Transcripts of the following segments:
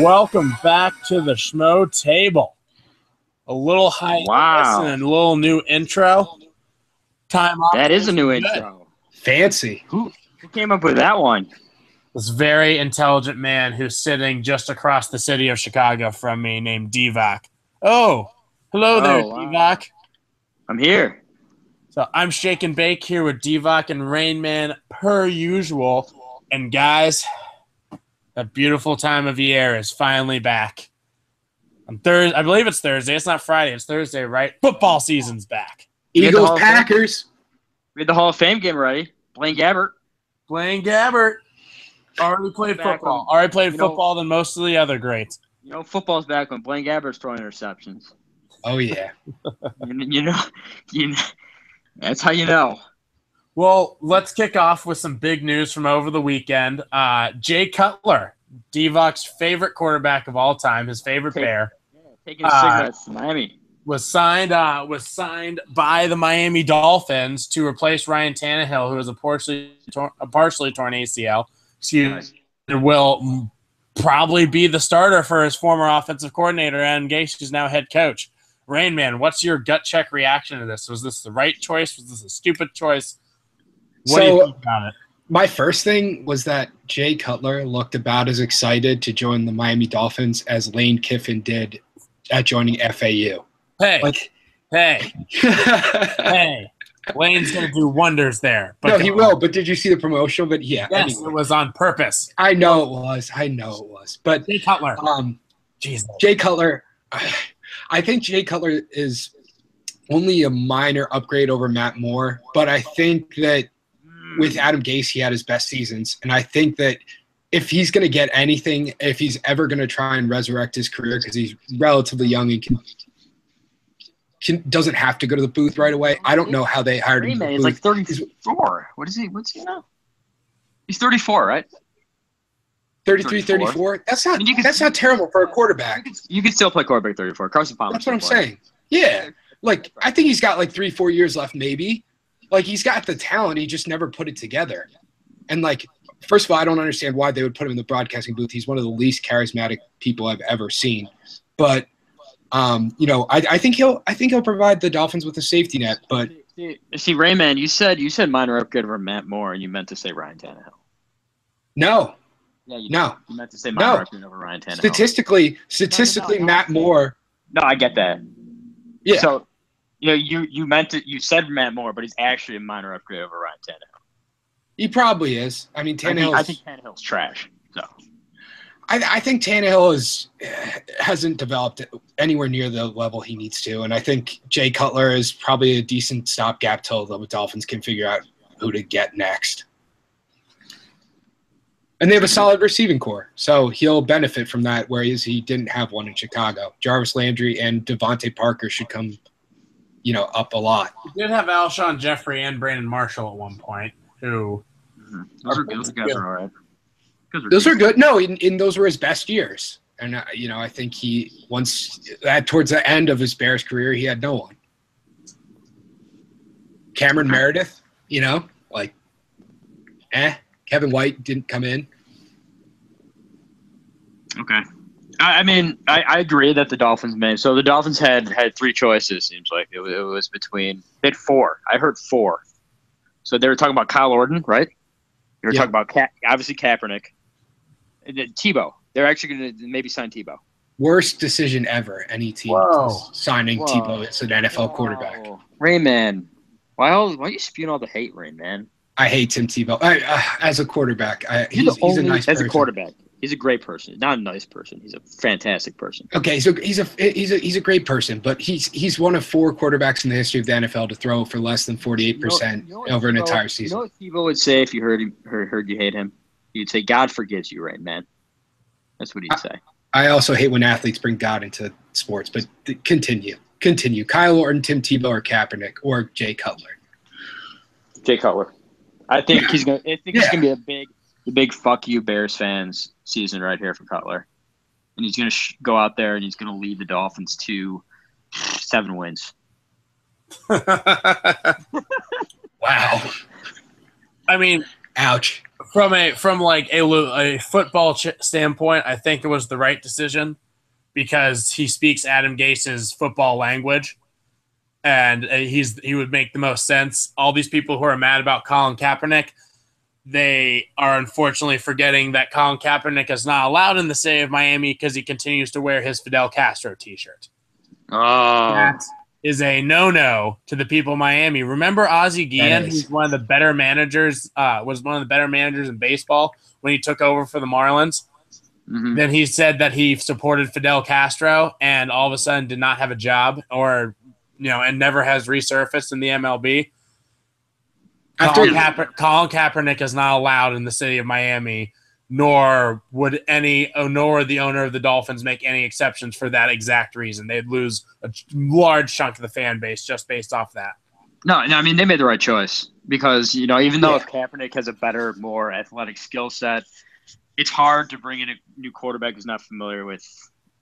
Welcome back to the Schmotable. A little hiatus and a little new intro. Time off. That is a new intro. Fancy. Who came up with that one? This very intelligent man who's sitting just across the city of Chicago from me named Divac. Oh, hello there, Divac. I'm here. So I'm Shake and Bake here with Divac and Rain Man per usual. And guys, that beautiful time of year is finally back. On Thursday, I believe it's Thursday. It's not Friday. It's Thursday, right? Football season's back. Eagles, Packers. We had the Hall of Fame game ready. Blaine Gabbert. Already played football. Already played football than most of the other greats. You know, football's back when Blaine Gabbert's throwing interceptions. Oh, yeah. you know, that's how you know. Well, let's kick off with some big news from over the weekend. Jay Cutler, Divac's favorite quarterback of all time, his favorite Bear. Taking cigarettes to Miami. Was signed by the Miami Dolphins to replace Ryan Tannehill, who has a partially torn ACL. Will probably be the starter for his former offensive coordinator, Adam Gase, who's now head coach. Rain Man, what's your gut check reaction to this? Was this the right choice? Was this a stupid choice? What do you think about it? My first thing was that Jay Cutler looked about as excited to join the Miami Dolphins as Lane Kiffin did at joining FAU. Hey. Lane's going to do wonders there. But no, he will. But did you see the promotional? But yeah. Yes, anyway. It was on purpose. I know it was. But Jay Cutler. Jay Cutler. I think Jay Cutler is only a minor upgrade over Matt Moore. But I think that with Adam Gase, he had his best seasons. And I think that if he's going to get anything, if he's ever going to try and resurrect his career, because he's relatively young and doesn't have to go to the booth right away. I don't know how they hired him. He's like 34. What is he? What's he now? He's 34, right? 33, 34. That's not terrible for a quarterback. You can still play quarterback 34. Carson Palmer. That's what I'm saying. Yeah. Like, I think he's got like 3-4 years left, maybe. Like, he's got the talent. He just never put it together. And, like, first of all, I don't understand why they would put him in the broadcasting booth. He's one of the least charismatic people I've ever seen. But, I think he'll provide the Dolphins with a safety net. But see, Rayman, you said minor upgrade over Matt Moore, and you meant to say Ryan Tannehill. No. Yeah, you meant to say minor upgrade over Ryan Tannehill. Statistically, Matt Moore. No, I get that. Yeah. So, you meant to. You said Matt Moore, but he's actually a minor upgrade over Ryan Tannehill. He probably is. I mean, Tannehill. I think Tannehill's trash. So. I think Tannehill hasn't developed anywhere near the level he needs to, and I think Jay Cutler is probably a decent stopgap till the Dolphins can figure out who to get next. And they have a solid receiving core, so he'll benefit from that, whereas he didn't have one in Chicago. Jarvis Landry and Devontae Parker should come, up a lot. He did have Alshon Jeffrey and Brandon Marshall at one point, who those guys are all right. Those are good. No, those were his best years. And, I think towards the end of his Bears career, he had no one. Cameron Meredith, Kevin White didn't come in. Okay. I mean, I agree that the Dolphins made. So the Dolphins had 3 choices, seems like. It was between – they had 4. I heard 4. So they were talking about Kyle Orton, right? They were talking about, obviously, Kaepernick. And then Tebow. They're actually going to maybe sign Tebow. Worst decision ever, any team signing Tebow as an NFL quarterback. Rayman. Why are you spewing all the hate, Rayman? I hate Tim Tebow. As a quarterback, he's a nice person. As a quarterback, he's a great person. Not a nice person. He's a fantastic person. Okay, so he's a great person, but he's one of 4 quarterbacks in the history of the NFL to throw for less than 48% over an entire season. You know what Tebow would say if you heard you hate him? He'd say, "God forgives you, right, man." That's what he'd say. I also hate when athletes bring God into sports, but continue. Kyle Orton, Tim Tebow, or Kaepernick, or Jay Cutler. Jay Cutler. I think he's gonna be a big fuck you Bears fans season right here for Cutler, and he's gonna go out there and he's gonna lead the Dolphins to 7 wins. Wow. I mean, ouch. From a football standpoint, I think it was the right decision because he speaks Adam Gase's football language, and he would make the most sense. All these people who are mad about Colin Kaepernick, they are unfortunately forgetting that Colin Kaepernick is not allowed in the city of Miami because he continues to wear his Fidel Castro T-shirt. Oh. That is a no-no to the people of Miami. Remember Ozzie Guillen, who's one of the better managers, was one of the better managers in baseball when he took over for the Marlins? Mm-hmm. Then he said that he supported Fidel Castro and all of a sudden did not have a job and never has resurfaced in the MLB. Colin Kaepernick is not allowed in the city of Miami, nor would the owner of the Dolphins make any exceptions for that exact reason. They'd lose a large chunk of the fan base just based off that. No, I mean, they made the right choice because, even though if Kaepernick has a better, more athletic skill set, it's hard to bring in a new quarterback who's not familiar with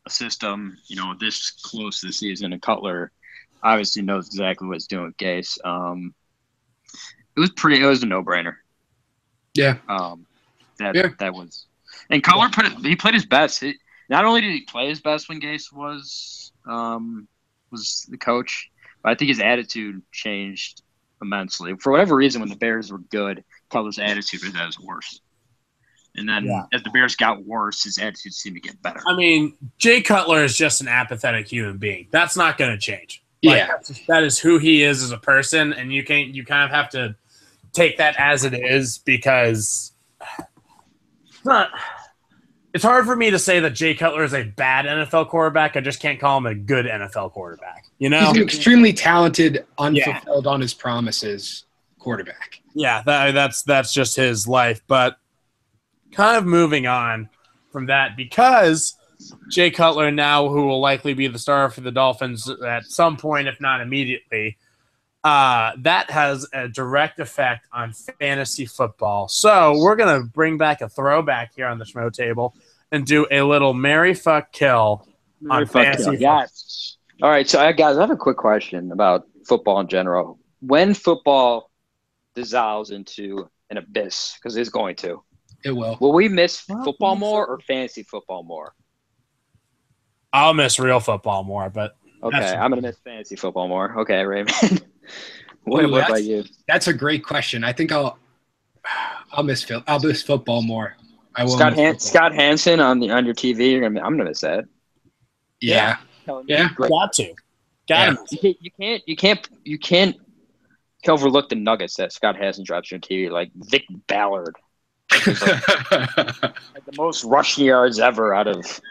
a system, this close to the season. And Cutler obviously knows exactly what he's doing with Gase. It was a no-brainer. Yeah. That was, and Cutler he played his best. Not only did he play his best when Gase was the coach, but I think his attitude changed immensely. For whatever reason, when the Bears were good, Cutler's attitude was at his worst. And then as the Bears got worse, his attitude seemed to get better. I mean, Jay Cutler is just an apathetic human being. That's not going to change. That is who he is as a person, and you kind of have to take that as it is because it's hard for me to say that Jay Cutler is a bad NFL quarterback. I just can't call him a good NFL quarterback. He's an extremely talented, unfulfilled on his promises quarterback. Yeah, that's just his life. But kind of moving on from that, because Jay Cutler now, who will likely be the star for the Dolphins at some point, if not immediately, that has a direct effect on fantasy football. So we're going to bring back a throwback here on the Schmo table and do a little Marry, Fuck, Kill on fantasy football. Yes. All right, so guys, I have a quick question about football in general. When football dissolves into an abyss, because it's going to, it will we miss football more or fantasy football more? I'll miss real football more, but okay, I'm going to miss fantasy football more. Okay, Raymond. What about you? That's a great question. I think I'll miss football more. I will. Scott Hansen on your TV. I'm going to miss that. Yeah. Got to. You can't overlook the nuggets that Scott Hansen drops on TV, like Vic Ballard, like the most rushing yards ever out of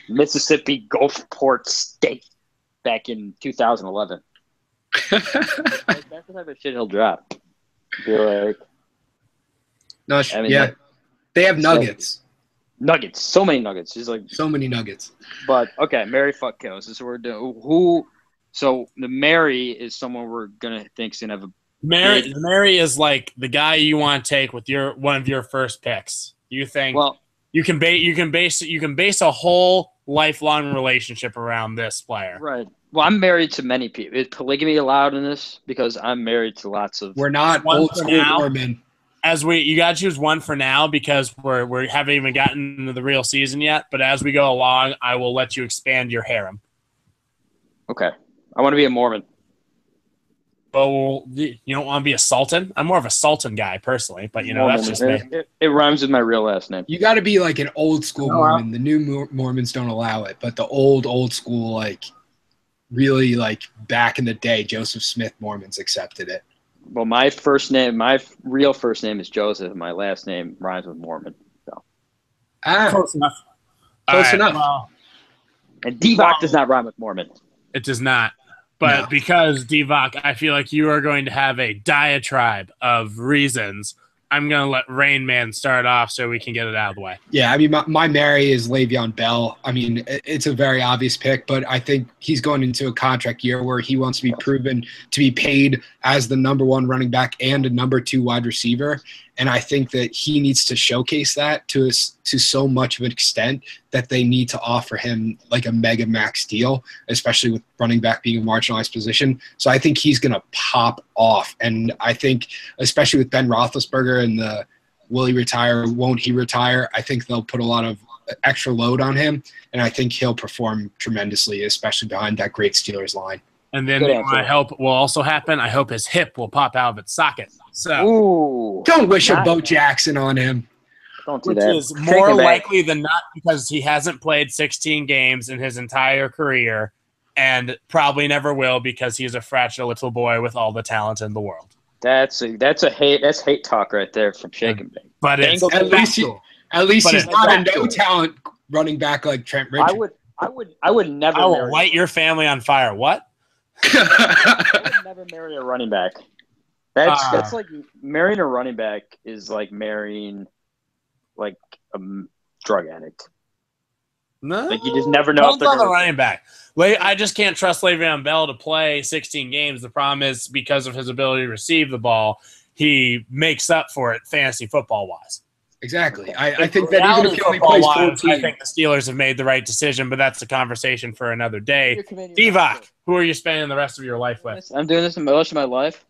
Mississippi Gulfport State back in 2011. That's the type of shit he'll drop. Be like, they have nuggets. Nuggets, so many nuggets. He's like so many nuggets. But okay, Marry, Fuck, Kill. This is what we're doing. So the Marry is someone we're gonna think's gonna have a Marry is like the guy you want to take with one of your first picks. You think you can base a whole lifelong relationship around this player. Right. Well, I'm married to many people. Is polygamy allowed in this? Because I'm married to lots of. We're not old school Mormon. You got to choose one for now because we haven't even gotten into the real season yet. But as we go along, I will let you expand your harem. Okay, I want to be a Mormon. Well, you don't want to be a Sultan? I'm more of a Sultan guy personally, but Mormon, that's just me. It rhymes with my real last name. You got to be like an old school Mormon. The new Mormons don't allow it, but the old school, like really like back in the day, Joseph Smith Mormons accepted it. Well, my real first name is Joseph. My last name rhymes with Mormon. So. Close enough. Close enough. Well, and Divock does not rhyme with Mormon. It does not. But because, Divock, I feel like you are going to have a diatribe of reasons, I'm going to let Rain Man start off so we can get it out of the way. Yeah, I mean, my Marry is Le'Veon Bell. I mean, it's a very obvious pick, but I think he's going into a contract year where he wants to be proven to be paid as the number one running back and a number two wide receiver. And I think that he needs to showcase that to so much of an extent that they need to offer him like a mega max deal, especially with running back being a marginalized position. So I think he's going to pop off. And I think, especially with Ben Roethlisberger and will he retire? Won't he retire? I think they'll put a lot of extra load on him, and I think he'll perform tremendously, especially behind that great Steelers line. And then what I hope will also happen, I hope his hip will pop out of its socket. So Ooh, don't wish a Bo Jackson on him. Don't do which that. is more likely than not because he hasn't played 16 games in his entire career and probably never will because he's a fragile little boy with all the talent in the world. That's hate talk right there from Shake and Bake. But it's at least he's not a no talent running back like Trent Richardson. I would never. I will light your family on fire. What? I would never marry a running back. That's like marrying a running back is like marrying like a drug addict. No, like you just never know. If they're on the running back. I just can't trust Le'Veon Bell to play 16 games. The problem is because of his ability to receive the ball, he makes up for it fantasy football wise. Exactly. I think that even if he only plays 14, I think the Steelers have made the right decision, but that's a conversation for another day. Divock, who are you spending the rest of your life with? I'm doing this in most of my life.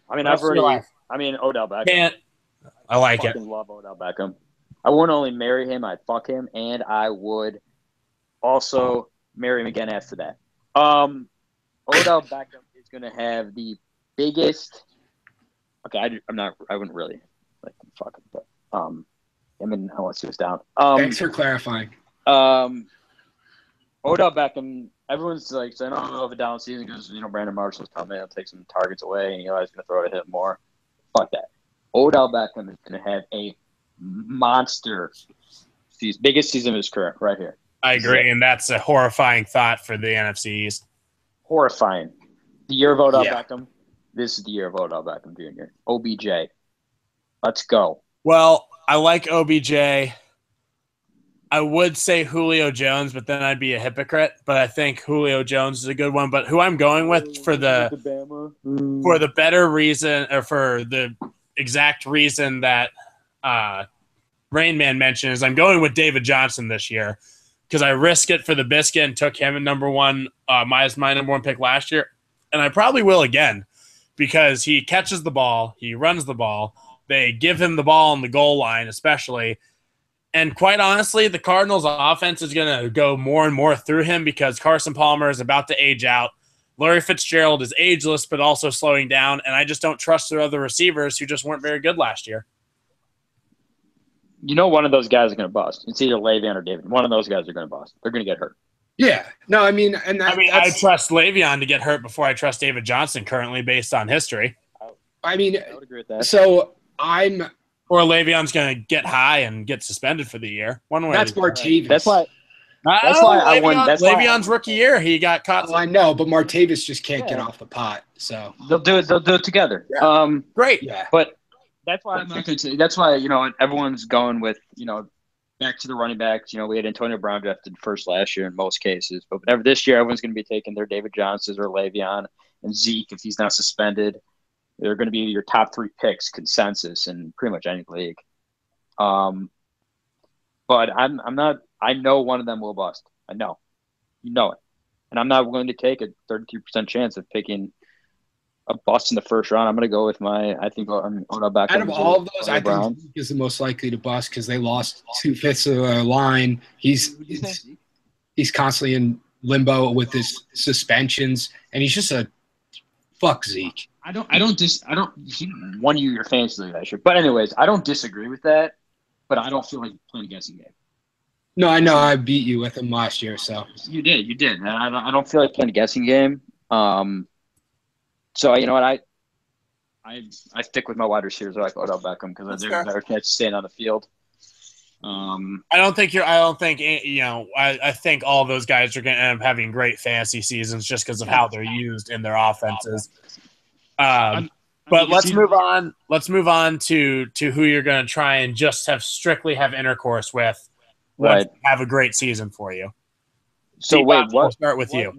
I mean, Odell Beckham. I like it. I love Odell Beckham. I wouldn't only marry him, I'd fuck him, and I would also marry him again after that. Odell Beckham is going to have the biggest. Okay, I wouldn't really like fuck him, but I mean, I want to see what's down. Thanks for clarifying. Odell Beckham. Everyone's like saying, "Oh, have a down season because Brandon Marshall's coming and take some targets away, and he's going to throw to him more." Fuck that. Odell Beckham is going to have a monster season, biggest season of his career, right here. I agree, and that's a horrifying thought for the NFC East. Horrifying. The year of Odell Beckham. This is the year of Odell Beckham Jr. OBJ. Let's go. Well, I like OBJ. I would say Julio Jones, but then I'd be a hypocrite. But I think Julio Jones is a good one. But who I'm going with for the better reason, or for the exact reason that Rain Man mentioned, is I'm going with David Johnson this year because I risked it for the biscuit and took him at number one, my number one pick last year, and I probably will again because he catches the ball, he runs the ball, they give him the ball on the goal line, especially. And quite honestly, the Cardinals' offense is going to go more and more through him because Carson Palmer is about to age out. Larry Fitzgerald is ageless, but also slowing down. And I just don't trust their other receivers who just weren't very good last year. One of those guys are going to bust. It's either Le'Veon or David. One of those guys are going to bust. They're going to get hurt. Yeah. No, I mean, I trust Le'Veon to get hurt before I trust David Johnson currently based on history. I mean, I would agree with that. So Or Le'Veon's going to get high and get suspended for the year. One way. That's Martavis. That's why I won. Le'Veon's rookie year, he got caught. I know, but Martavis just can't get off the pot. So they'll do it together. Yeah. Great. Yeah. But that's why I'm not going to. That's why everyone's going with back to the running backs. We had Antonio Brown drafted first last year in most cases, but whenever this year, everyone's going to be taking their David Johnsons or Le'Veon and Zeke if he's not suspended. They're going to be your top three picks consensus in pretty much any league. But I'm not. I know one of them will bust. I know, it, and I'm not willing to take a 33% chance of picking a bust in the first round. I'm going to go with I think Odell Beckham. Out of all of those, I think Zeke is the most likely to bust because they lost 2/5 of their line. He's constantly in limbo with his suspensions, and he's just a fuck Zeke. He won you your fantasy league last year. But anyways, I don't disagree with that, but I don't feel like playing a guessing game. No, I know I beat you with him last year, so. You did. And I don't feel like playing a guessing game. So you know what, I stick with my wide receivers like Odell Beckham because they're a better chance of staying on the field. I think all those guys are going to end up having great fantasy seasons just because of how they're used in their offenses. But let's move on. Let's move on to who you're going to try and just strictly have intercourse with. Right. Have a great season for you. So wait, we'll start with you.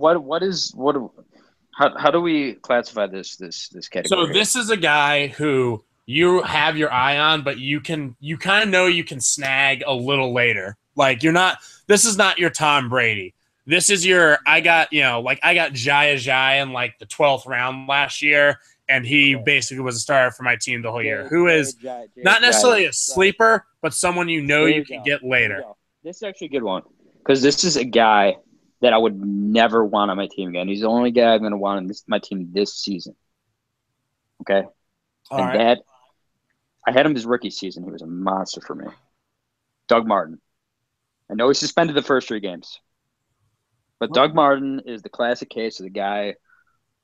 How do we classify this category? So this is a guy who you have your eye on, but you kind of know you can snag a little later. Like this is not your Tom Brady. This is I got Jaya in like the 12th round last year, and he basically was a starter for my team the whole year. Who is not necessarily a sleeper, but someone you can get later. This is actually a good one because this is a guy that I would never want on my team again. He's the only guy I'm going to want on my team this season. Okay? I had him his rookie season. He was a monster for me. Doug Martin. I know he suspended the first 3 games. But Doug Martin is the classic case of the guy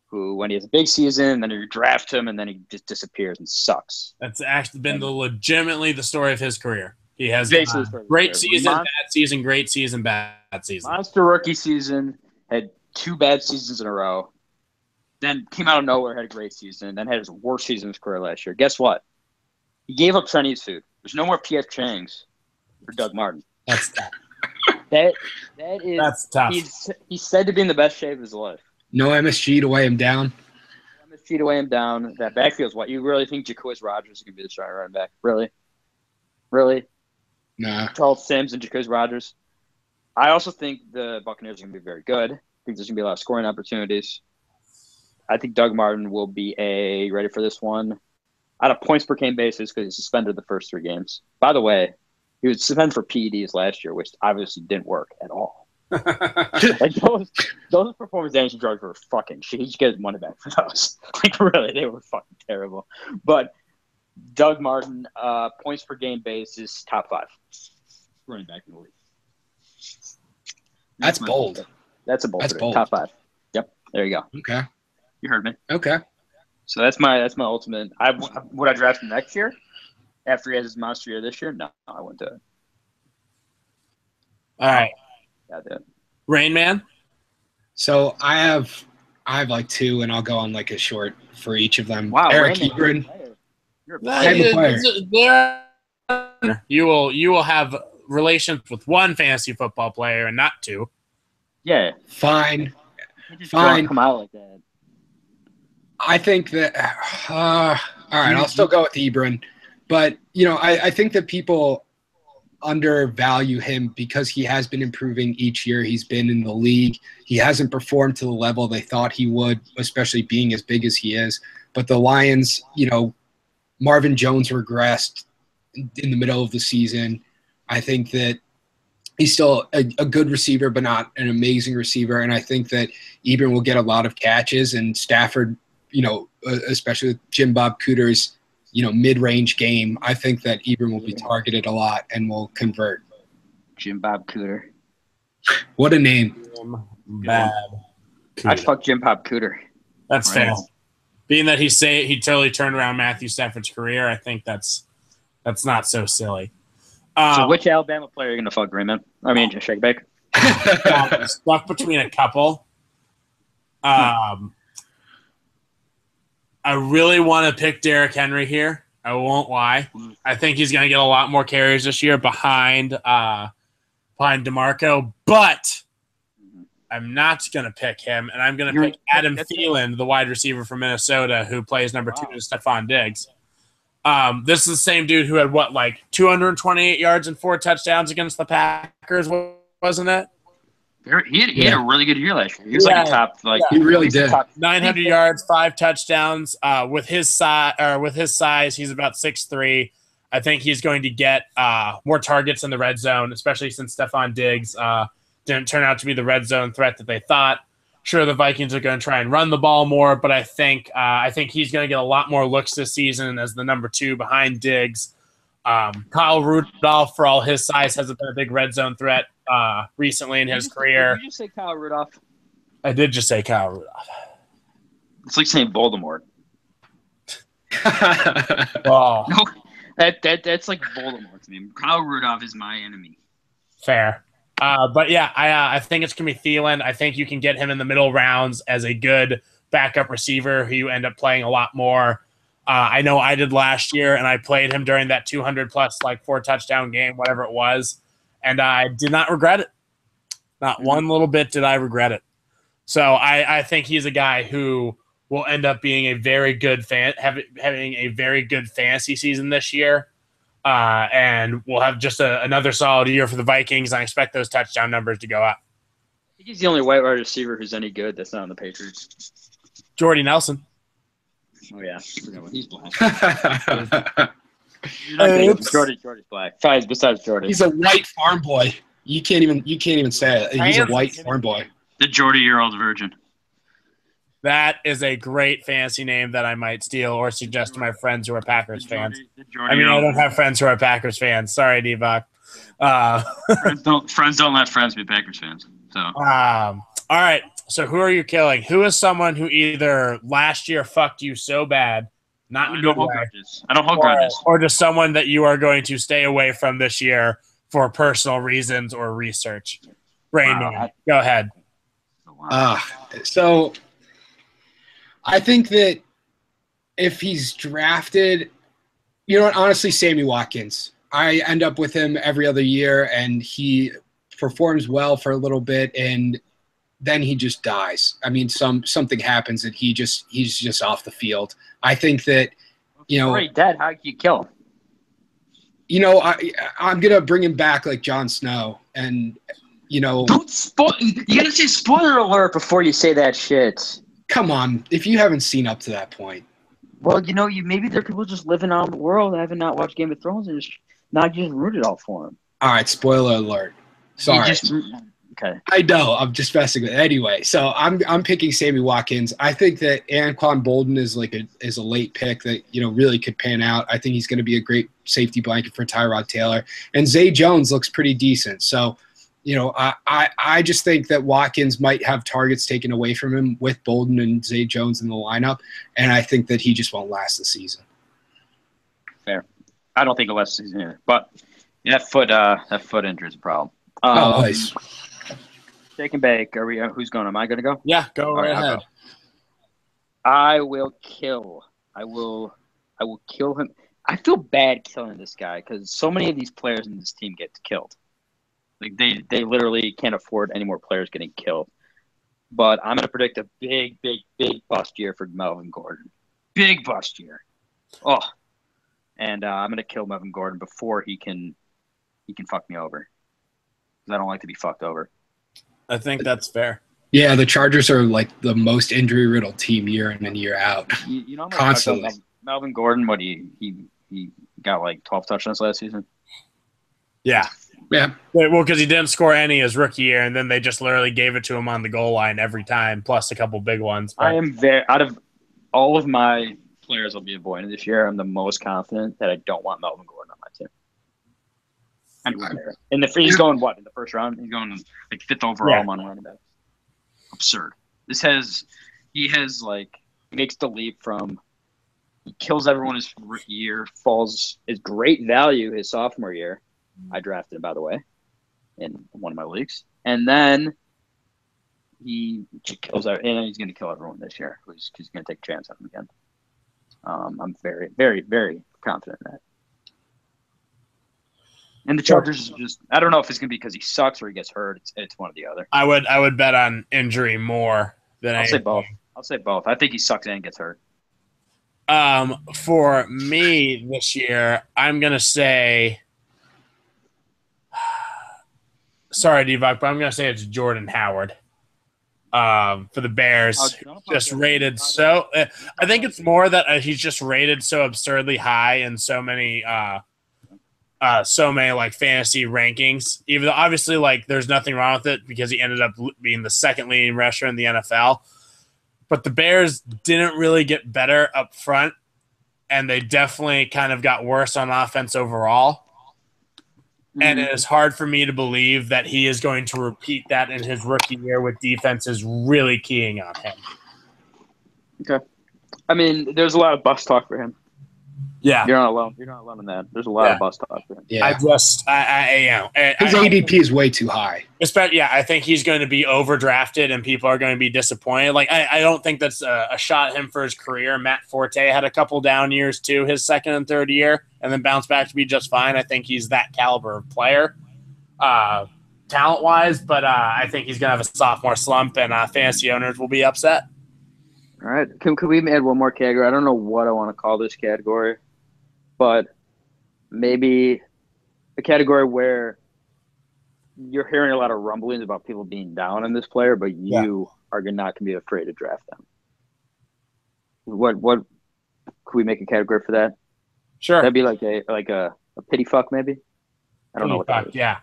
who, when he has a big season, then you draft him, and then he just disappears and sucks. That's actually been legitimately the story of his career. He has great season, bad season, great season, bad season. Monster rookie season, had 2 bad seasons in a row, then came out of nowhere, had a great season, then had his worst season of his career last year. Guess what? He gave up Chinese food. There's no more P.F. Chang's for Doug Martin. That's tough. That's tough. He's said to be in the best shape of his life. No MSG to weigh him down. MSG to weigh him down. That backfield's what? You really think Jacquizz Rodgers is going to be the starting running back? Really? Nah. Charles Sims and Jacquizz Rodgers. I also think the Buccaneers are going to be very good. I think there's going to be a lot of scoring opportunities. I think Doug Martin will be ready for this one, on a points per game basis because he suspended the first 3 games. By the way, he was suspended for PEDs last year, which obviously didn't work at all. Like those performance-enhancing drugs were fucking shit. He should get his money back for those. Like really, they were fucking terrible. But Doug Martin, points per game basis, top 5 running back in the league. That's bold. That's a bold. That's bold. Top 5. Yep. There you go. Okay. You heard me. Okay. So that's my ultimate. Would I draft him next year after he has his monster year this year? No, I wouldn't do it. All right. Yeah, I did. Rain Man. So I have like 2, and I'll go on like a short for each of them. Wow, Eric Ebron. You will have relations with 1 fantasy football player and not 2. Yeah. Fine. Come out like that. I think that all right, I'll still go with Ebron. But, I think that people undervalue him because he has been improving each year he's been in the league. He hasn't performed to the level they thought he would, especially being as big as he is. But the Lions, Marvin Jones regressed in the middle of the season. I think that he's still a good receiver, but not an amazing receiver. And I think that Ebron will get a lot of catches, and Stafford, especially with Jim Bob Cooter's, mid-range game, I think that Ebron will be targeted a lot and will convert. Jim Bob Cooter. What a name. Bad. I'd fuck Jim Bob Cooter. That's fair. Being that he totally turned around Matthew Stafford's career, I think that's not so silly. So which Alabama player are you going to fuck, Raymond? I mean, just shake back. I'm stuck between a couple. I really want to pick Derrick Henry here. I won't lie. I think he's going to get a lot more carries this year behind DeMarco, but I'm not going to pick him, and I'm going to pick Adam Thielen, the wide receiver from Minnesota, who plays number 2 to Stephon Diggs. This is the same dude who had 228 yards and 4 touchdowns against the Packers, wasn't it? He had a really good year last year. He was he really did. 900 yards, 5 touchdowns. With his size, he's about 6'3". I think he's going to get more targets in the red zone, especially since Stephon Diggs didn't turn out to be the red zone threat that they thought. Sure, the Vikings are going to try and run the ball more, but I think he's going to get a lot more looks this season as the number 2 behind Diggs. Kyle Rudolph, for all his size, hasn't been a big red zone threat recently in his career. Did you just say Kyle Rudolph? I did just say Kyle Rudolph. It's like saying Voldemort. Oh. No, that's like Voldemort to me. Kyle Rudolph is my enemy. Fair. But yeah, I think it's going to be Thielen. I think you can get him in the middle rounds as a good backup receiver who you end up playing a lot more. I know I did last year, and I played him during that 200-plus, 4-touchdown game, whatever it was, and I did not regret it. Not one little bit did I regret it. So I think he's a guy who will end up being a very good having a very good fantasy season this year. And we'll have just another solid year for the Vikings. I expect those touchdown numbers to go up. I think he's the only white wide receiver who's any good that's not on the Patriots. Jordy Nelson. Oh yeah, he's black. Oops. Jordy's black. Besides Jordy, He's a white farm boy. You can't even say it. He's a white farm boy. the Jordy-year-old virgin. That is a great fancy name that I might steal or suggest to my friends who are Packers fans. I mean, I don't have friends who are Packers fans. Sorry, Divock. Friends don't let friends be Packers fans. So. All right. So who are you killing? Who is someone who either last year fucked you so bad, not in a good way, I don't hold grudges. Or just someone that you are going to stay away from this year for personal reasons or research? Rain Man, go ahead. So I think that if he's drafted, you know what, honestly, Sammy Watkins. I end up with him every other year, and he performs well for a little bit, and then he just dies. I mean, something happens, and he's just off the field. I think that, Already dead. How can you kill him? I'm gonna bring him back like Jon Snow, and Don't spoil. You gotta say spoiler alert before you say that shit. Come on, if you haven't seen up to that point. Well, maybe there are people just living out in the world having not watched Game of Thrones and just root it all for him. All right, spoiler alert. Sorry. Okay. I know. I'm just messing with it. Anyway, so I'm picking Sammy Watkins. I think that Anquan Bolden is a late pick that really could pan out. I think he's going to be a great safety blanket for Tyrod Taylor, and Zay Jones looks pretty decent. So, I just think that Watkins might have targets taken away from him with Bolden and Zay Jones in the lineup, and I think that he just won't last the season. Fair. I don't think he'll last the season either. But that foot injury is a problem. Nice. Shake and bake. Are we? Who's going? Am I going to go? Yeah, go right ahead. I will kill. I will kill him. I feel bad killing this guy because so many of these players in this team get killed. Like they literally can't afford any more players getting killed. But I'm going to predict a big bust year for Melvin Gordon. Big bust year. Oh, and I'm going to kill Melvin Gordon before he can fuck me over. Because I don't like to be fucked over. I think that's fair. Yeah, the Chargers are like the most injury-riddled team year in and year out. Constantly. Melvin Gordon, what he got like 12 touchdowns last season? Yeah. Yeah. Well, because he didn't score any his rookie year, and then they just literally gave it to him on the goal line every time, plus a couple big ones. But I am out of all of my players I'll be avoiding this year, I'm the most confident that I don't want Melvin Gordon on my team. He's going what in the first round? He's going like fifth overall on running back. Absurd. He makes the leap from he kills everyone his rookie year, falls his great value his sophomore year. I drafted him, by the way, in one of my leagues, and then he kills and he's going to kill everyone this year. He's going to take a chance on him again. I'm very, very, very confident in that. And the Chargers I don't know if it's going to be because he sucks or he gets hurt. It's one or the other. I would bet on injury more than I'll say both. I think he sucks and gets hurt. For me this year, I'm going to say sorry, Divock, but I'm going to say it's Jordan Howard. For the Bears, just rated so. I think it's more that he's just rated so absurdly high in so many like fantasy rankings. Even though obviously like there's nothing wrong with it because he ended up being the second leading rusher in the NFL. But the Bears didn't really get better up front, and they definitely kind of got worse on offense overall. Mm-hmm. And it is hard for me to believe that he is going to repeat that in his rookie year with defenses really keying on him. Okay. I mean, there's a lot of bust talk for him. Yeah. You're not alone. You're not alone in that. There's a lot of bust talk for him. Yeah. His ADP is way too high. I think he's going to be overdrafted and people are going to be disappointed. Like, I don't think that's a shot at him for his career. Matt Forte had a couple down years too, his second and third year, and then bounced back to be just fine. I think he's that caliber of player, talent-wise, but I think he's going to have a sophomore slump, and fantasy owners will be upset. All right. Could we add one more category? I don't know what I want to call this category, but maybe a category where you're hearing a lot of rumblings about people being down on this player, but you are not going to be afraid to draft them. What Could we make a category for that? Sure. That'd be like a pity fuck, maybe. I don't know what that is. Yeah.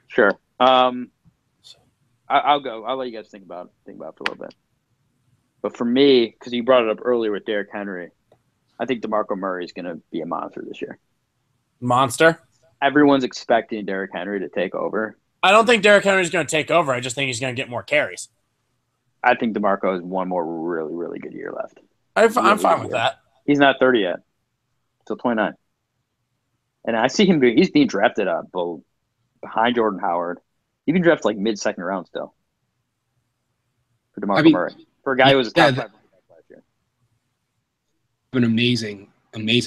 Sure. I'll go. I'll let you guys think about it for a little bit. But for me, because you brought it up earlier with Derrick Henry, I think DeMarco Murray is going to be a monster this year. Monster? Everyone's expecting Derrick Henry to take over. I don't think Derrick Henry is going to take over. I just think he's going to get more carries. I think DeMarco has one more really, really good year left. I'm fine with that. He's not 30 yet. Till 29. And I see him he's being drafted behind Jordan Howard. He's been drafted like mid-second round still. For DeMarco Murray. For a guy who was a top 5 running back last year. An amazing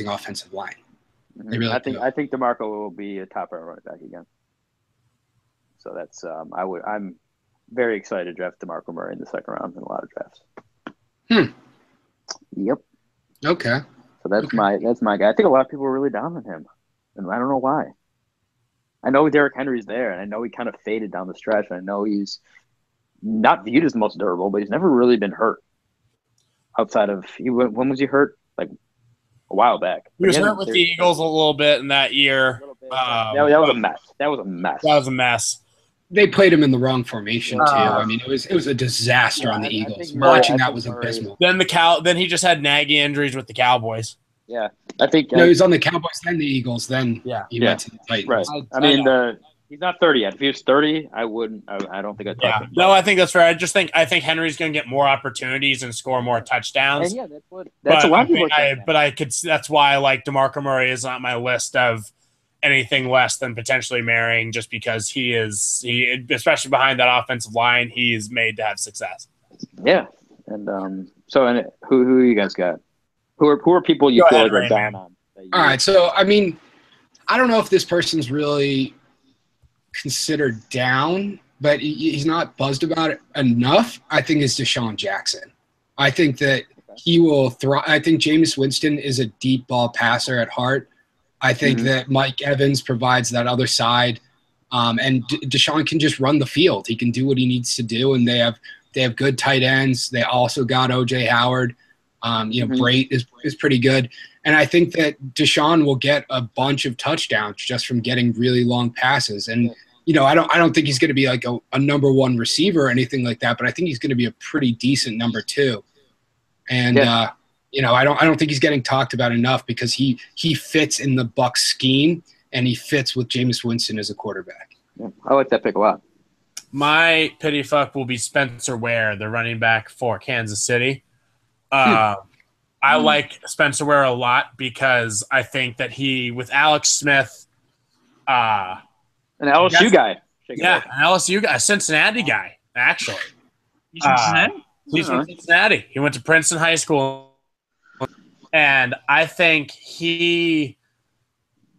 offensive line. Mm-hmm. Really I think DeMarco will be a top 5 running back again. So that's I'm very excited to draft DeMarco Murray in the second round in a lot of drafts. Yep. Okay. So that's my guy. I think a lot of people are really down on him, and I don't know why. I know Derrick Henry's there, and I know he kind of faded down the stretch. And I know he's not viewed as the most durable, but he's never really been hurt. Outside of when was he hurt? Like a while back. He was hurt with the Eagles a little bit in that year. That was a mess. That was a mess. They played him in the wrong formation too. I mean, it was a disaster on the Eagles. Watching that was abysmal. Then he just had nagging injuries with the Cowboys. Yeah, I think. No, he was on the Cowboys, then the Eagles, then he went to the Titans. Right. I mean, he's not 30 yet. If he was 30, I wouldn't. I don't think I'd talk him. No, I think that's fair. I think Henry's going to get more opportunities and score more touchdowns. And that's a lot of people. That's why I like DeMarco Murray is on my list of anything less than potentially marrying, just because he especially behind that offensive line, he is made to have success. Yeah, and who you guys got? Who are people you feel like are down on? All right, so I mean, I don't know if this person's really considered down, but he's not buzzed about it enough. I think it's Deshaun Jackson. I think that he will thrive. I think Jameis Winston is a deep ball passer at heart. I think that Mike Evans provides that other side, and Deshaun can just run the field. He can do what he needs to do, and they have good tight ends. They also got O.J. Howard. Brait is pretty good, and I think that Deshaun will get a bunch of touchdowns just from getting really long passes. And I don't think he's going to be like a number one receiver or anything like that, but I think he's going to be a pretty decent number 2. And I don't think he's getting talked about enough because he fits in the Bucs scheme and he fits with Jameis Winston as a quarterback. Yeah, I like that pick a lot. My pity fuck will be Spencer Ware, the running back for Kansas City. I like Spencer Ware a lot because I think that he, with Alex Smith, an LSU guy. Yeah, an LSU guy, a Cincinnati guy, actually. He's from Cincinnati? He's from Cincinnati. He went to Princeton High School. And I think he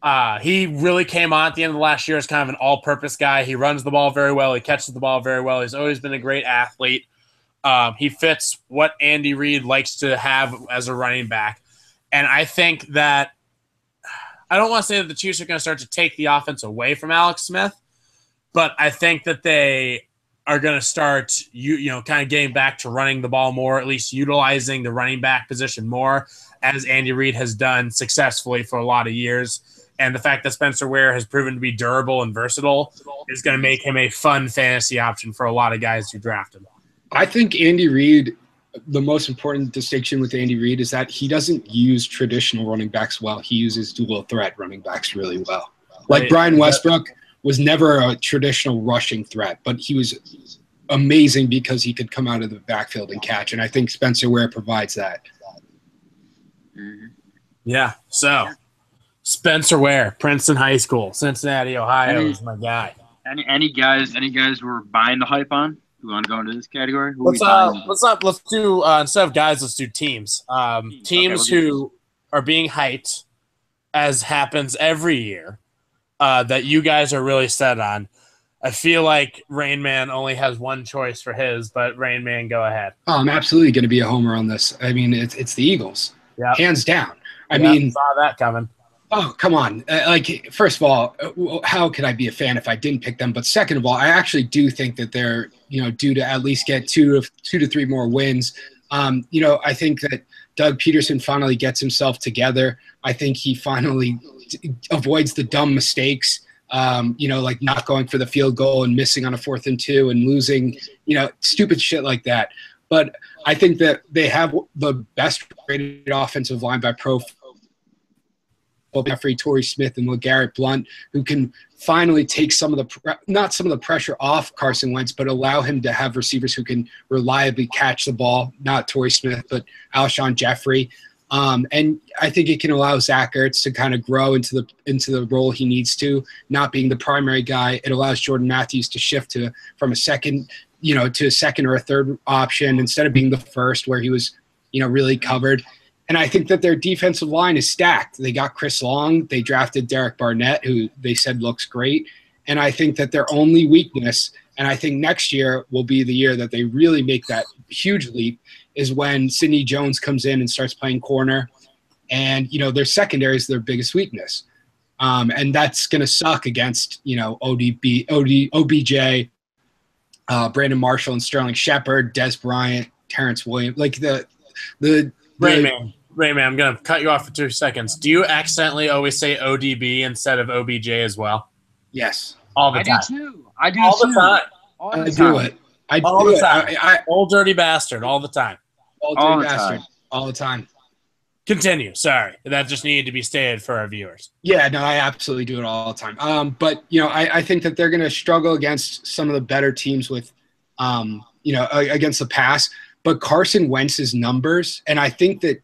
really came on at the end of the last year as kind of an all-purpose guy. He runs the ball very well. He catches the ball very well. He's always been a great athlete. He fits what Andy Reid likes to have as a running back. And I think that I don't want to say that the Chiefs are going to start to take the offense away from Alex Smith, but I think that they are going to start, kind of getting back to running the ball more, at least utilizing the running back position more, as Andy Reid has done successfully for a lot of years. And the fact that Spencer Ware has proven to be durable and versatile is going to make him a fun fantasy option for a lot of guys who draft him. I think Andy Reid, the most important distinction with Andy Reid is that he doesn't use traditional running backs well. He uses dual threat running backs really well. Like Brian Westbrook was never a traditional rushing threat, but he was amazing because he could come out of the backfield and catch. And I think Spencer Ware provides that. Yeah. So Spencer Ware, Princeton High School, Cincinnati, Ohio is my guy. Any guys who are buying the hype on? We want to go into this category? Let's do instead of guys, let's do teams. Teams who are being hyped, as happens every year, that you guys are really set on. I feel like Rain Man only has one choice for his, but Rain Man, go ahead. Oh, I'm absolutely going to be a homer on this. I mean, it's the Eagles, hands down. I mean, saw that coming. Oh, come on. First of all, how could I be a fan if I didn't pick them? But second of all, I actually do think that they're, due to at least get two to three more wins. I think that Doug Peterson finally gets himself together. I think he finally avoids the dumb mistakes, like not going for the field goal and missing on a 4th and 2 and losing, stupid shit like that. But I think that they have the best rated offensive line by Pro Jeffrey, Torrey Smith, and LeGarrette Blount, who can finally take not some of the pressure off Carson Wentz, but allow him to have receivers who can reliably catch the ball, not Torrey Smith, but Alshon Jeffrey. And I think it can allow Zach Ertz to kind of grow into the role he needs to, not being the primary guy. It allows Jordan Matthews to shift from a second, to a second or a third option instead of being the first where he was, really covered. And I think that their defensive line is stacked. They got Chris Long. They drafted Derek Barnett, who they said looks great. And I think that their only weakness, and I think next year will be the year that they really make that huge leap, is when Sidney Jones comes in and starts playing corner. And, their secondary is their biggest weakness. And that's going to suck against, OBJ, Brandon Marshall and Sterling Shepard, Des Bryant, Terrence Williams. Like the Rayman, I'm going to cut you off for 2 seconds. Do you accidentally always say ODB instead of OBJ as well? Yes. All the time. I do all too. The time. I do it. All the time. Old dirty bastard. All the time. All the time. Continue. Sorry. That just needed to be stated for our viewers. Yeah, no, I absolutely do it all the time. But, I think that they're going to struggle against some of the better teams with, against the pass. But Carson Wentz's numbers, and I think that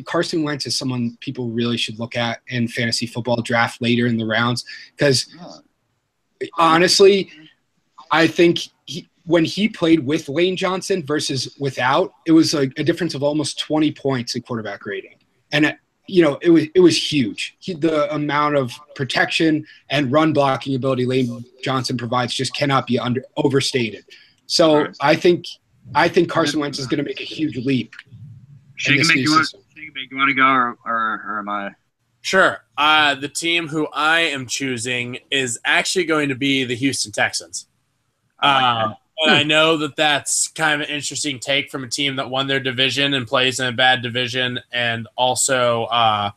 Carson Wentz is someone people really should look at in fantasy football draft later in the rounds. Because honestly, I think when he played with Lane Johnson versus without, it was like a difference of almost 20 points in quarterback rating. And, it was huge. The amount of protection and run blocking ability Lane Johnson provides just cannot be overstated. So I think Carson Wentz is going to make a huge leap. Do you want to go or am I? Sure. The team who I am choosing is actually going to be the Houston Texans. And I know that that's kind of an interesting take from a team that won their division and plays in a bad division, and also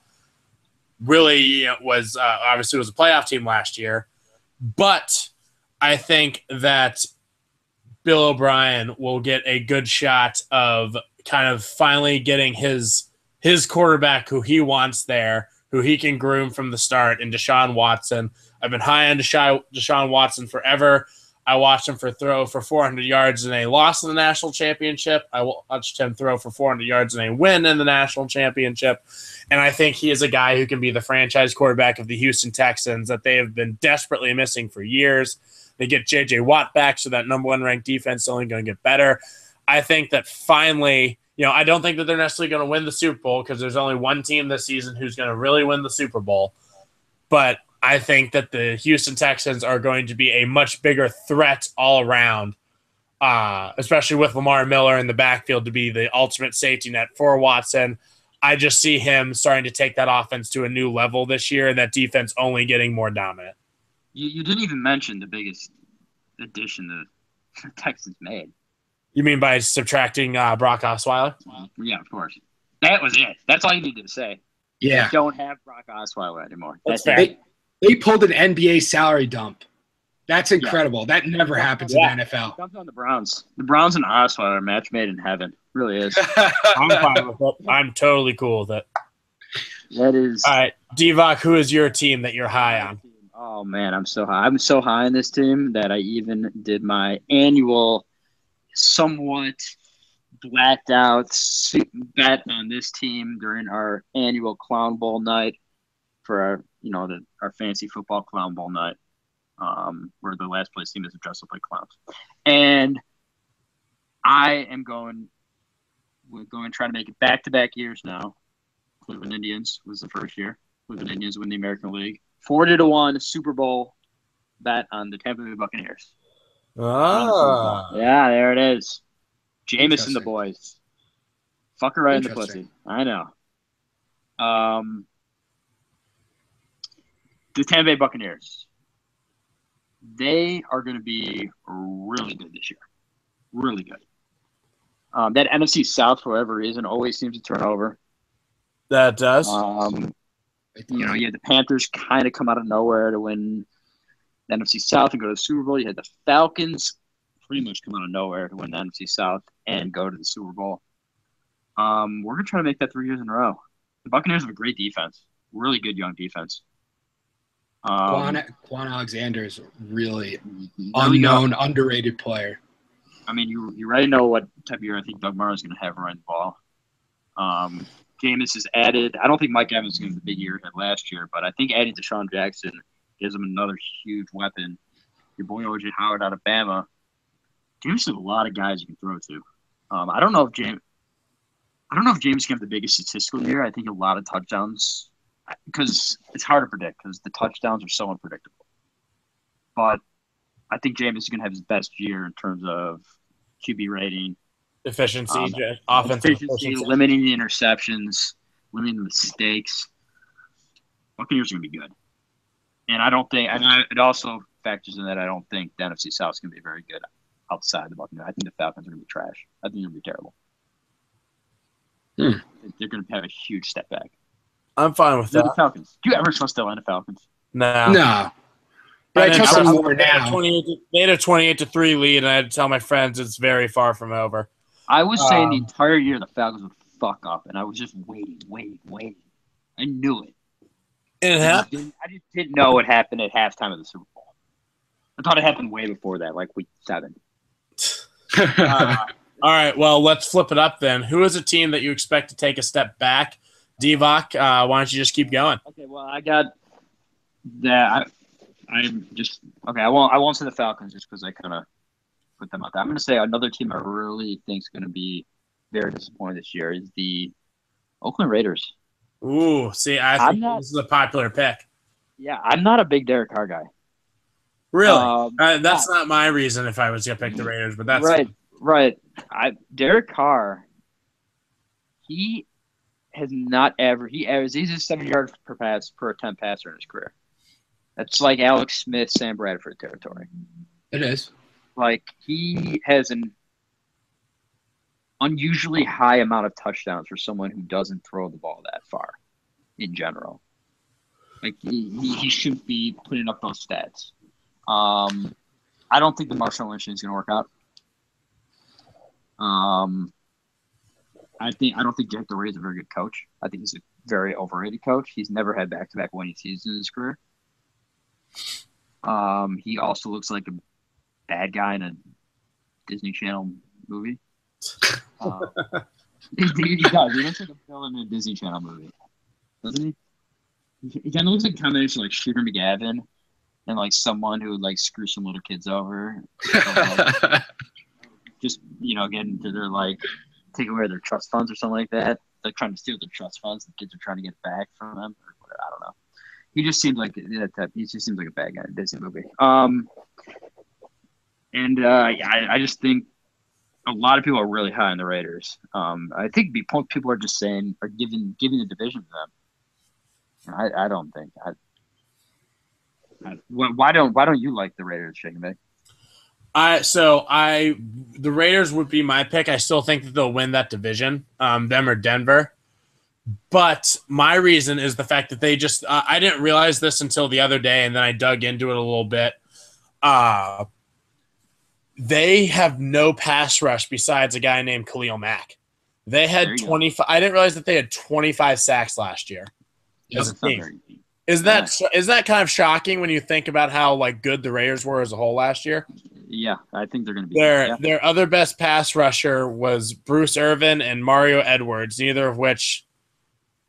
really was obviously was a playoff team last year. But I think that Bill O'Brien will get a good shot of kind of finally getting his quarterback who he wants there, who he can groom from the start, in Deshaun Watson. I've been high on Deshaun Watson forever. I watched him throw for 400 yards in a loss in the national championship. I watched him throw for 400 yards in a win in the national championship. And I think he is a guy who can be the franchise quarterback of the Houston Texans that they have been desperately missing for years. They get J.J. Watt back, so that number 1 ranked defense is only going to get better. I think that finally, I don't think that they're necessarily going to win the Super Bowl because there's only one team this season who's going to really win the Super Bowl. But I think that the Houston Texans are going to be a much bigger threat all around, especially with Lamar Miller in the backfield to be the ultimate safety net for Watson. I just see him starting to take that offense to a new level this year, and that defense only getting more dominant. You didn't even mention the biggest addition the Texans made. You mean by subtracting Brock Osweiler? Yeah, of course. That was it. That's all you needed to say. Yeah. They don't have Brock Osweiler anymore. That's fair. They pulled an NBA salary dump. That's incredible. Yeah. That never happens in the NFL. Dumped on the Browns. The Browns and Osweiler match made in heaven. It really is. I'm fine with it. I'm totally cool with it. That is. All right, Divock, who is your team that you're high on? Oh, man, I'm so high. I'm so high on this team that I even did my annual somewhat blacked out bet on this team during our annual Clown Bowl night for our, our fantasy football Clown Bowl night, where the last place team is dressed up like clowns. And we're going to try to make it back-to-back years now. Cleveland Indians was the first year. Cleveland Indians win the American League. 40-1 Super Bowl bet on the Tampa Bay Buccaneers. Ah. Yeah, there it is. Jameis the boys. Fuck her right in the pussy. I know. The Tampa Bay Buccaneers. They are going to be really good this year. Really good. That NFC South, for whatever reason, always seems to turn over. That does. You had the Panthers kind of come out of nowhere to win the NFC South and go to the Super Bowl. You had the Falcons pretty much come out of nowhere to win the NFC South and go to the Super Bowl. We're going to try to make that 3 years in a row. The Buccaneers have a great defense, really good young defense. Quan Alexander is really unknown, underrated player. I mean, you already know what type of year I think Doug Martin's going to have running the ball. Jameis is added. I don't think Mike Evans is going to have the big year he had last year, but I think adding Deshaun Jackson gives him another huge weapon. Your boy O.J. Howard out of Bama. Jameis has a lot of guys you can throw to. I don't know if James can have the biggest statistical year. I think a lot of touchdowns, because it's hard to predict because the touchdowns are so unpredictable. But I think Jameis is going to have his best year in terms of QB rating, efficiency, offensive efficiency, limiting the interceptions, limiting the mistakes. Buccaneers are going to be good. And it also factors in that I don't think the NFC South is going to be very good outside the Buccaneers. I think the Falcons are going to be trash. I think they're going to be terrible. They're going to have a huge step back. I'm fine with that. The Falcons. Do you ever trust the Atlanta Falcons? No. But I trust them more now. They had a 28-3 lead, and I had to tell my friends it's very far from over. I was saying the entire year the Falcons would fuck up, and I was just waiting. I knew it. It happened. I just didn't know what happened at halftime of the Super Bowl. I thought it happened way before that, like week 7. All right, well, let's flip it up then. Who is a team that you expect to take a step back? Divock, why don't you just keep going? Okay, well, I got that. I won't say the Falcons just because I kind of put them out there. I'm going to say another team I really think is going to be very disappointed this year is the Oakland Raiders. Ooh, see, I think this is a popular pick. Yeah, I'm not a big Derek Carr guy. Really? That's not my reason if I was going to pick the Raiders, but that's right. Derek Carr, he has not ever – he's a 7 yards per attempt passer in his career. That's like Alex Smith, Sam Bradford territory. It is. Like, he has an unusually high amount of touchdowns for someone who doesn't throw the ball that far in general. Like, he shouldn't be putting up those stats. I don't think the Marshawn Lynch thing is going to work out. I don't think Jack DeRay is a very good coach. I think he's a very overrated coach. He's never had back-to-back winning seasons in his career. He also looks like a bad guy in a Disney Channel movie. He does. He looks like a villain in a Disney Channel movie, doesn't he? He kind of looks like a combination of like Shooter McGavin and like someone who would like screw some little kids over. Just getting into their like taking away their trust funds or something like that. They're trying to steal their trust funds. The kids are trying to get back from them or whatever. I don't know. He just seems like that type. He just seems like a bad guy in a Disney movie. I just think a lot of people are really high on the Raiders. I think people are just saying are giving the division to them. I don't think. Why don't you like the Raiders, Shaken Bay? The Raiders would be my pick. I still think that they'll win that division. Them or Denver. But my reason is the fact that they just I didn't realize this until the other day, and then I dug into it a little bit. They have no pass rush besides a guy named Khalil Mack. They had 25. I didn't realize that they had 25 sacks last year. As a team. Is that kind of shocking when you think about how like good the Raiders were as a whole last year? Yeah, I think they're going to be. Their other best pass rusher was Bruce Irvin and Mario Edwards, neither of which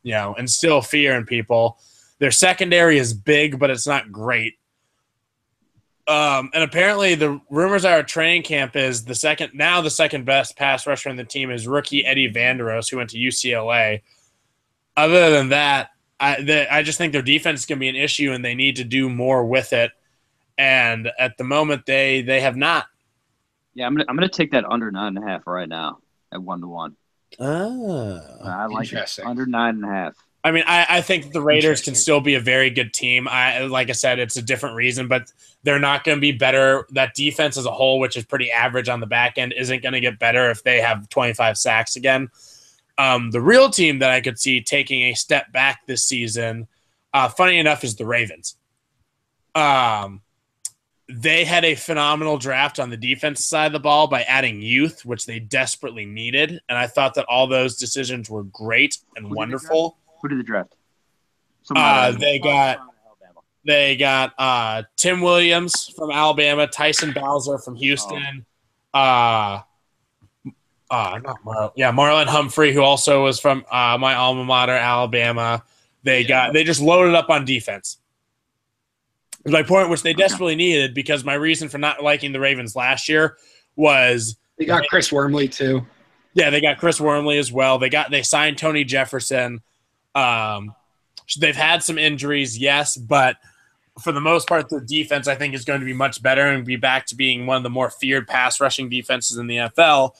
instill fear in people. Their secondary is big, but it's not great. And apparently the rumors are at training camp is the second best pass rusher on the team is rookie Eddie Vanderos, who went to UCLA. Other than that, I just think their defense is going to be an issue, and they need to do more with it. And at the moment, they have not. Yeah, I'm gonna take that under 9.5 right now at 1-1. Oh, I like it. Under 9.5. I mean, I think the Raiders can still be a very good team. Like I said, it's a different reason, but they're not going to be better. That defense as a whole, which is pretty average on the back end, isn't going to get better if they have 25 sacks again. The real team that I could see taking a step back this season, funny enough, is the Ravens. They had a phenomenal draft on the defense side of the ball by adding youth, which they desperately needed. And I thought that all those decisions were great and wonderful. Who did they draft? They got Tim Williams from Alabama, Tyson Bowser from Houston, Marlon Humphrey, who also was from my alma mater, Alabama. They just loaded up on defense. My point, which they desperately needed, because my reason for not liking the Ravens last year was they got Chris Wormley too. Yeah, they got Chris Wormley as well. They signed Tony Jefferson. They've had some injuries, yes, but for the most part, the defense I think is going to be much better and be back to being one of the more feared pass rushing defenses in the NFL.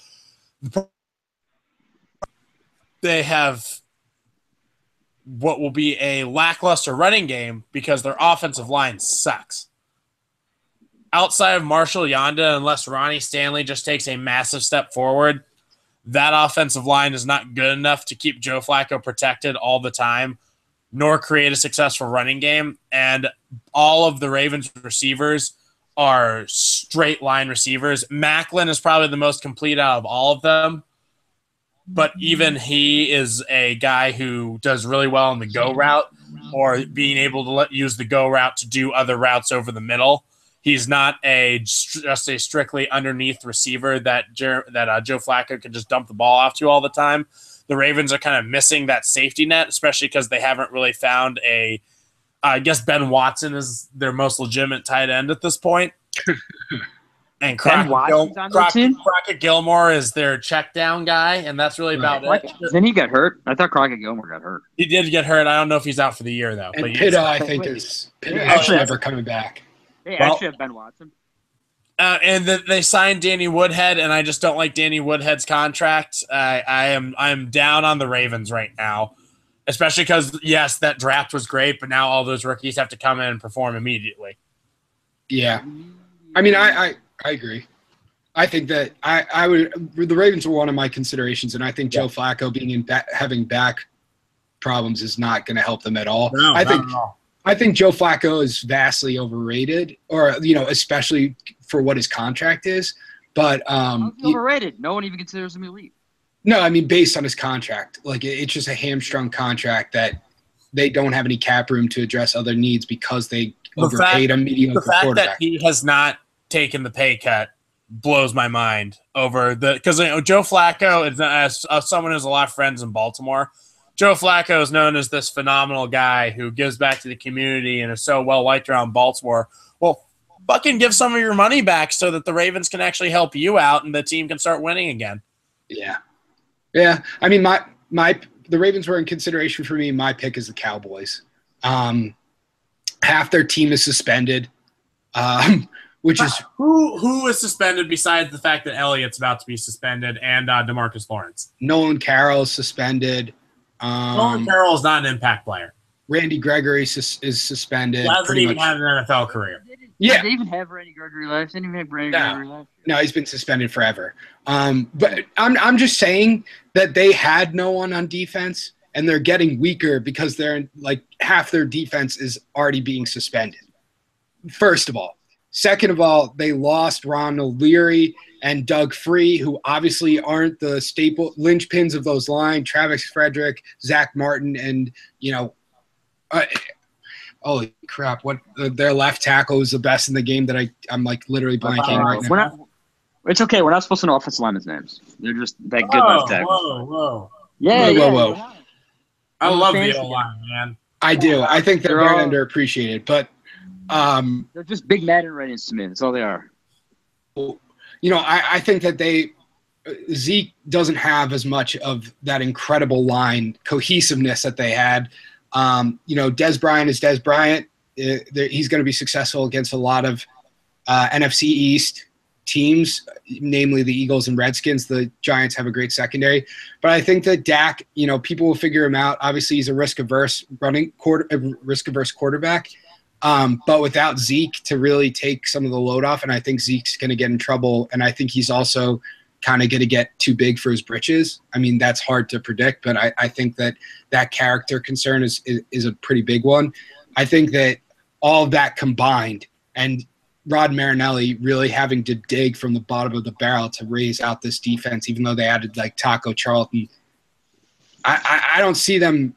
They have what will be a lackluster running game because their offensive line sucks. Outside of Marshall Yonda, unless Ronnie Stanley just takes a massive step forward, that offensive line is not good enough to keep Joe Flacco protected all the time, nor create a successful running game. And all of the Ravens receivers are straight line receivers. Macklin is probably the most complete out of all of them, but even he is a guy who does really well in the go route, or being able to use the go route to do other routes over the middle. He's not just a strictly underneath receiver that Joe Flacco can just dump the ball off to all the time. The Ravens are kind of missing that safety net, especially because they haven't really found I guess Ben Watson is their most legitimate tight end at this point. And Crockett Gilmore is their check down guy, and that's really about it. Then he got hurt. I thought Crockett Gilmore got hurt. He did get hurt. I don't know if he's out for the year, though. And Pitta, I think, is actually never coming back. They actually have Ben Watson. And they signed Danny Woodhead, and I just don't like Danny Woodhead's contract. I'm down on the Ravens right now, especially because, yes, that draft was great, but now all those rookies have to come in and perform immediately. Yeah. I mean, I agree. I think that the Ravens were one of my considerations, and I think Joe Flacco having back problems is not going to help them at all. No, I think Joe Flacco is vastly overrated, or especially for what his contract is. But overrated. No one even considers him elite. No, I mean based on his contract, like it's just a hamstrung contract that they don't have any cap room to address other needs because they overpaid a mediocre quarterback. The fact that he has not taken the pay cut blows my mind because Joe Flacco is, as someone who has a lot of friends in Baltimore, Joe Flacco is known as this phenomenal guy who gives back to the community and is so well liked around Baltimore. Well, fucking give some of your money back so that the Ravens can actually help you out and the team can start winning again. Yeah. Yeah. I mean, the Ravens were in consideration for me. My pick is the Cowboys. Half their team is suspended, which is who is suspended besides the fact that Elliott's about to be suspended and DeMarcus Lawrence. Nolan Carroll is suspended. Nolan Carroll is not an impact player. Randy Gregory is suspended. He hasn't even had an NFL career. Yeah. Did they even have Randy Gregory left? Didn't even have Randy Gregory left? No, he's been suspended forever. But I'm just saying that they had no one on defense, and they're getting weaker because they're like half their defense is already being suspended. First of all. Second of all, they lost Ronald Leary and Doug Free, who obviously aren't the staple linchpins of those lines. Travis Frederick, Zach Martin, and holy crap! Their left tackle is the best in the game that I'm like literally blanking right now. It's okay. We're not supposed to know offensive linemen's names. They're just that good left tackle. Whoa! Whoa! I love the O-line, man. I do. I think they're very underappreciated, but they're just big Madden writings to me. That's all they are. I think that Zeke doesn't have as much of that incredible line cohesiveness that they had. Des Bryant is Des Bryant. He's going to be successful against a lot of NFC East teams, namely the Eagles and Redskins. The Giants have a great secondary. But I think that Dak, people will figure him out. Obviously, he's a risk-averse quarterback. But without Zeke to really take some of the load off, and I think Zeke's going to get in trouble, and I think he's also kind of going to get too big for his britches. I mean, that's hard to predict, but I think that character concern is a pretty big one. I think that all of that combined, and Rod Marinelli really having to dig from the bottom of the barrel to raise out this defense, even though they added like Taco Charlton, I don't see them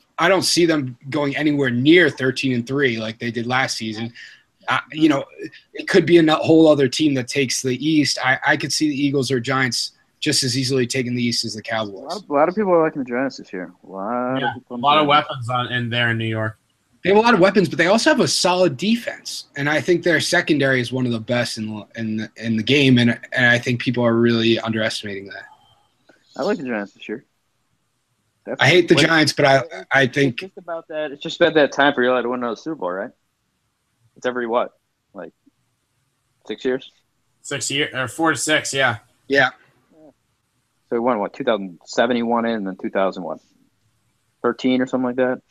going anywhere near 13-3 like they did last season. It could be a whole other team that takes the East. I could see the Eagles or Giants just as easily taking the East as the Cowboys. A lot of people are liking the Giants this year. A lot of weapons in there in New York. They have a lot of weapons, but they also have a solid defense, and I think their secondary is one of the best in the game, and I think people are really underestimating that. I like the Giants this year. Definitely. I hate the Giants, but I think it's just about that time for you to win another Super Bowl, right? It's every what, like 6 years? 6 years or 4 to 6, yeah. Yeah. So we won 2007 he won it, and then 2013 or something like that.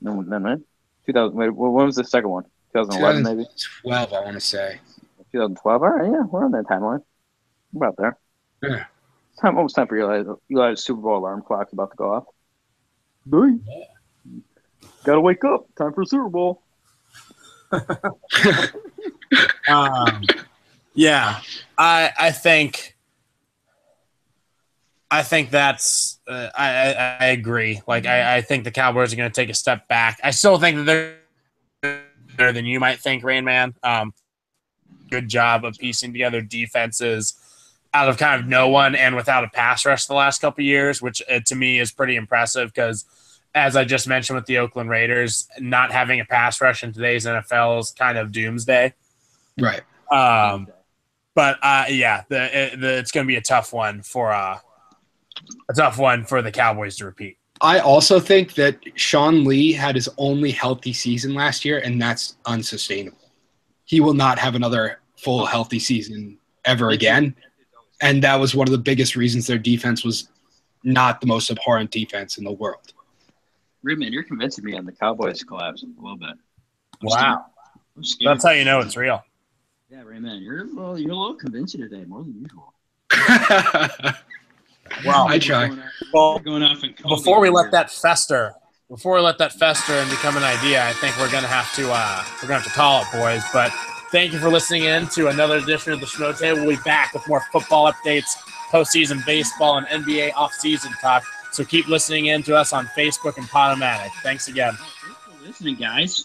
No, right? 2000. Wait, when was the second one? 2011, maybe. 12, I want to say. 2012. All right, yeah, we're on that timeline. We're about there. Yeah. Almost time for Eli's Super Bowl alarm clock's about to go off. Boy. Yeah. Gotta wake up. Time for Super Bowl. Yeah, I think that's I agree. Like I think the Cowboys are going to take a step back. I still think that they're better than you might think, Rain Man. Good job of piecing together defenses out of kind of no one and without a pass rush the last couple of years, which to me is pretty impressive because, as I just mentioned with the Oakland Raiders, not having a pass rush in today's NFL is kind of doomsday. Right. But it's going to be a tough one for the Cowboys to repeat. I also think that Sean Lee had his only healthy season last year, and that's unsustainable. He will not have another full healthy season ever again. And that was one of the biggest reasons their defense was not the most abhorrent defense in the world. Redman, you're convincing me on the Cowboys collapse a little bit. Wow. That's how you know it's real. Yeah, Redman, you're a little convincing today, more than usual. Wow. I try. Well, before we let that fester and become an idea, I think we're gonna have to call it, boys. But thank you for listening in to another edition of the Schmotable. We'll be back with more football updates, postseason baseball, and NBA offseason talk. So keep listening in to us on Facebook and Podomatic. Thanks again. Thanks for listening, guys.